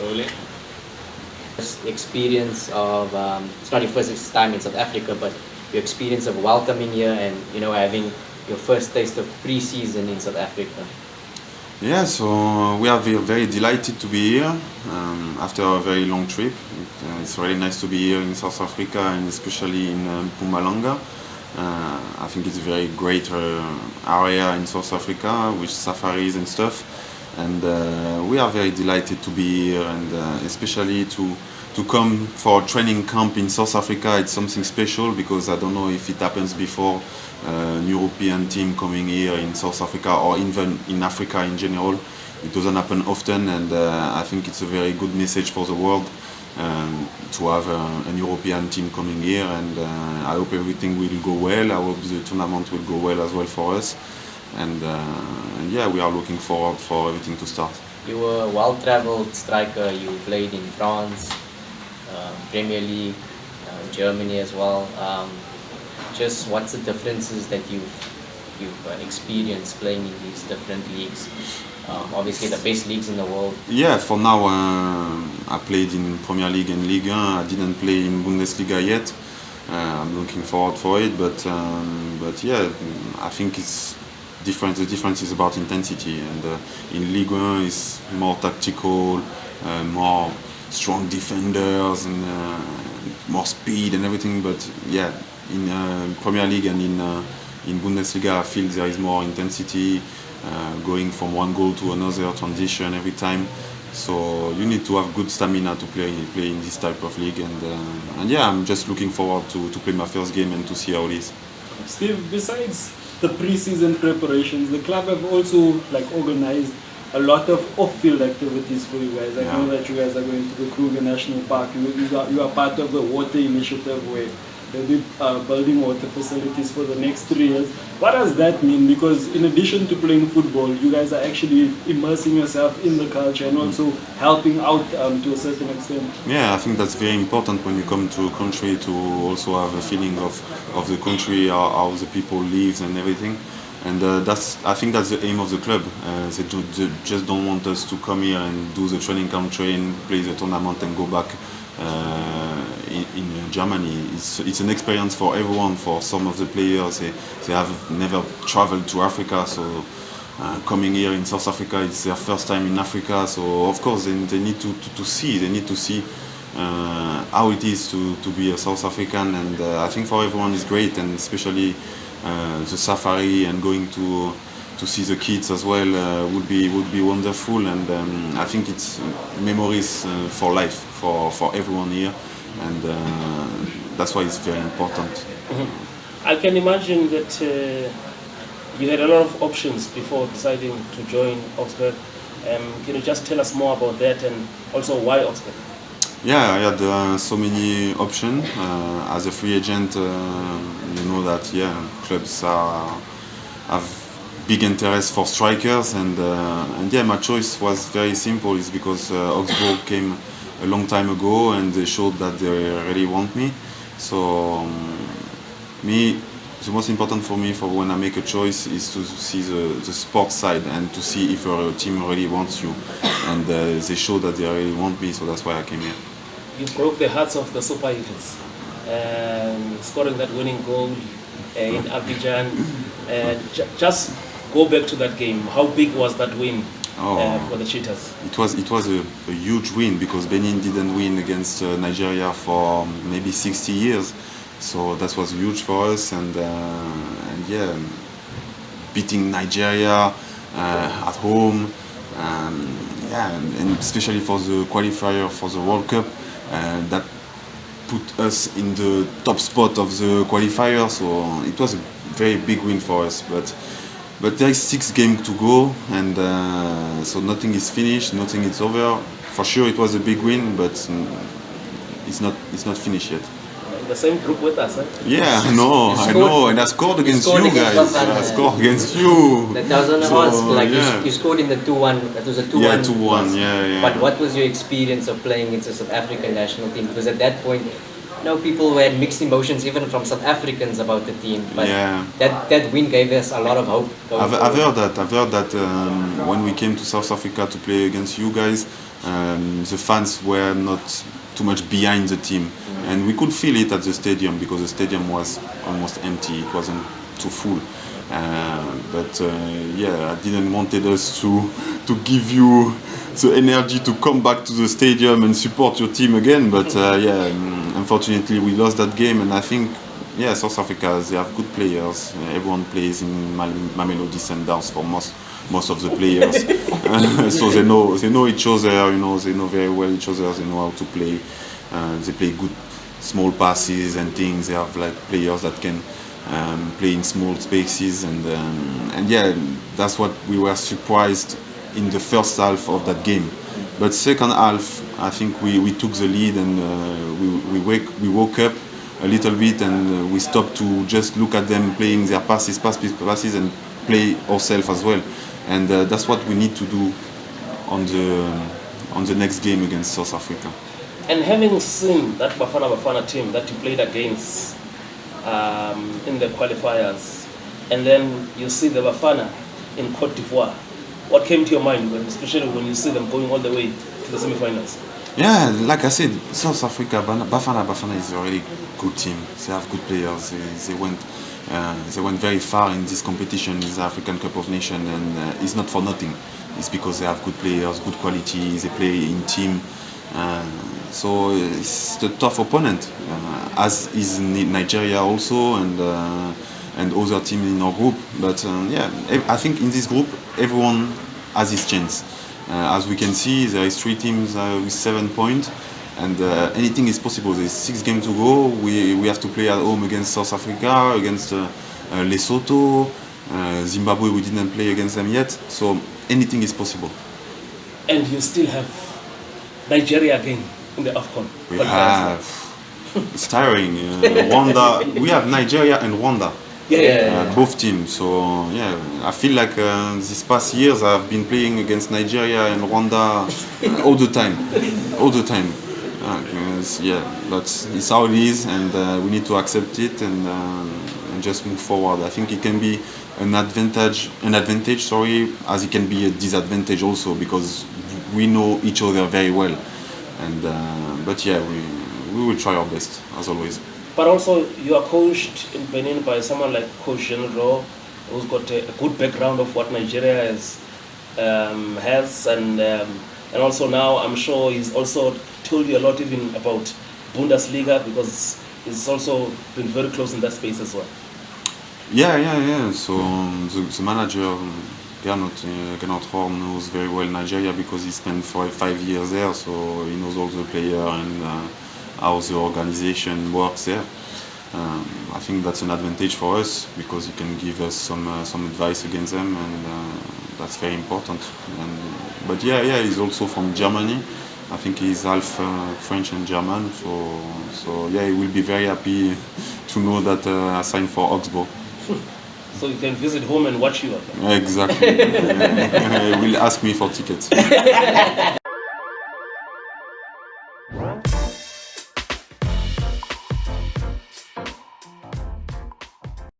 Ole. Experience of it's not your first time in South Africa, but your experience of welcoming here and having your first taste of pre-season in South Africa. Yeah, so we are very delighted to be here after a very long trip. It's really nice to be here in South Africa and especially in Mpumalanga. I think it's a very great area in South Africa with safaris and stuff. And we are very delighted to be here and especially to come for a training camp in South Africa. It's something special because I don't know if it happens before an European team coming here in South Africa or even in Africa in general. It doesn't happen often, and I think it's a very good message for the world to have an European team coming here, and I hope everything will go well. I hope the tournament will go well as well for us, and yeah, we are looking forward for everything to start. You were a well-traveled striker. You played in France, Premier League, Germany as well. Just what's the differences that you've experienced playing in these different leagues? Obviously the best leagues in the world. Yeah, for now I played in Premier League and Ligue 1. I didn't play in Bundesliga yet. I'm looking forward for it, but yeah, I think it's different. The difference is about intensity, and in Ligue 1 it's more tactical, more strong defenders and more speed and everything. But yeah, in Premier League and in Bundesliga, I feel there is more intensity, going from one goal to another, transition every time. So you need to have good stamina to play in this type of league, and yeah, I'm just looking forward to play my first game and to see how it is. Steve, besides the pre-season preparations, the club have also organized a lot of off-field activities for you guys. I know that you guys are going to the Kruger National Park. You are part of the water initiative where they'll be building water facilities for the next 3 years. What does that mean? Because in addition to playing football, you guys are actually immersing yourself in the culture and also helping out to a certain extent. Yeah, I think that's very important when you come to a country to also have a feeling of the country, how the people live and everything. And I think that's the aim of the club. They just don't want us to come here and do the training camp, play the tournament and go back in Germany. It's an experience for everyone. For some of the players, they have never traveled to Africa, so coming here in South Africa, it's their first time in Africa. So of course they need to see how it is to be a South African, and I think for everyone it's great, and especially the safari and going to see the kids as well would be wonderful, and I think it's memories for life for everyone here, and that's why it's very important. I can imagine that you had a lot of options before deciding to join Augsburg. Can you just tell us more about that, and also why Augsburg? Yeah, I had so many options. As a free agent, you know that clubs have big interest for strikers, and yeah, my choice was very simple. It's because Augsburg came a long time ago and they showed that they really want me. So the most important for me for when I make a choice is to see the sports side and to see if a team really wants you, and they showed that they really want me, so that's why I came here. You broke the hearts of the Super Eagles, scoring that winning goal in Abidjan. Just go back to that game. How big was that win for the Cheetahs? It was a huge win because Benin didn't win against Nigeria for maybe 60 years. So that was huge for us, and yeah, beating Nigeria at home, and especially for the qualifier for the World Cup, that put us in the top spot of the qualifier. So it was a very big win for us. But there is 6 games to go, and so nothing is finished, nothing is over. For sure, it was a big win, but it's not finished yet. The same group with us, eh? Yeah, I know, and I scored against you guys. I scored against you. That I was going to ask, you scored in the 2-1. That was a 2-1. Yeah, 2-1. Yeah. But what was your experience of playing against the South African national team? Because at that point, know, people had mixed emotions even from South Africans about the team, but Yeah. that win gave us a lot of hope. I've heard that. I've heard that when we came to South Africa to play against you guys, the fans were not too much behind the team, and we could feel it at the stadium because the stadium was almost empty. It wasn't too full. But yeah, I didn't wanted us to give you the energy to come back to the stadium and support your team again. But yeah, unfortunately we lost that game, and I think yeah, South Africa, they have good players. Everyone plays in Mamelodi Sundowns for most of the players, so they know each other. You know, they know very well each other. They know how to play. They play good small passes and things. They have like players that can play in small spaces, and yeah, that's what we were surprised in the first half of that game. But second half, I think we took the lead, and we woke up a little bit, and we stopped to just look at them playing their passes, and play ourselves as well. And that's what we need to do on the next game against South Africa. And having seen that Bafana team that you played against in the qualifiers, and then you see the Bafana in Cote d'Ivoire, what came to your mind, especially when you see them going all the way to the semi-finals? Yeah, like I said, South Africa, Bafana is a really good team. They have good players. They went very far in this competition, in the African Cup of Nations, and it's not for nothing. It's because they have good players, good quality. They play in team. So it's a tough opponent, as is Nigeria also, and other teams in our group. But yeah, I think in this group everyone has his chance. As we can see, there is 3 teams with 7 points, and anything is possible. There's 6 games to go. We have to play at home against South Africa, against Lesotho, Zimbabwe. We didn't play against them yet, so anything is possible. And you still have Nigeria again in the AFCON. It's tiring. Rwanda. We have Nigeria and Rwanda. Both teams. So yeah, I feel like these past years I've been playing against Nigeria and Rwanda all the time. Yeah, but it's how it is, and we need to accept it and just move forward. I think it can be an advantage, sorry, as it can be a disadvantage also, because we know each other very well. And but yeah, we will try our best as always. But also, you are coached in Benin by someone like Coach General, who's got a good background of what Nigeria has, and also now I'm sure he's also told you a lot even about Bundesliga, because he's also been very close in that space as well. Yeah. So the manager, Gernot Horn, knows very well Nigeria because he spent 5 years there, so he knows all the players and how the organization works there. I think that's an advantage for us because he can give us some advice against them, and that's very important. But yeah, he's also from Germany. I think he's half French and German, so yeah, he will be very happy to know that I signed for Augsburg. So you can visit home and watch you. Exactly. He will ask me for tickets.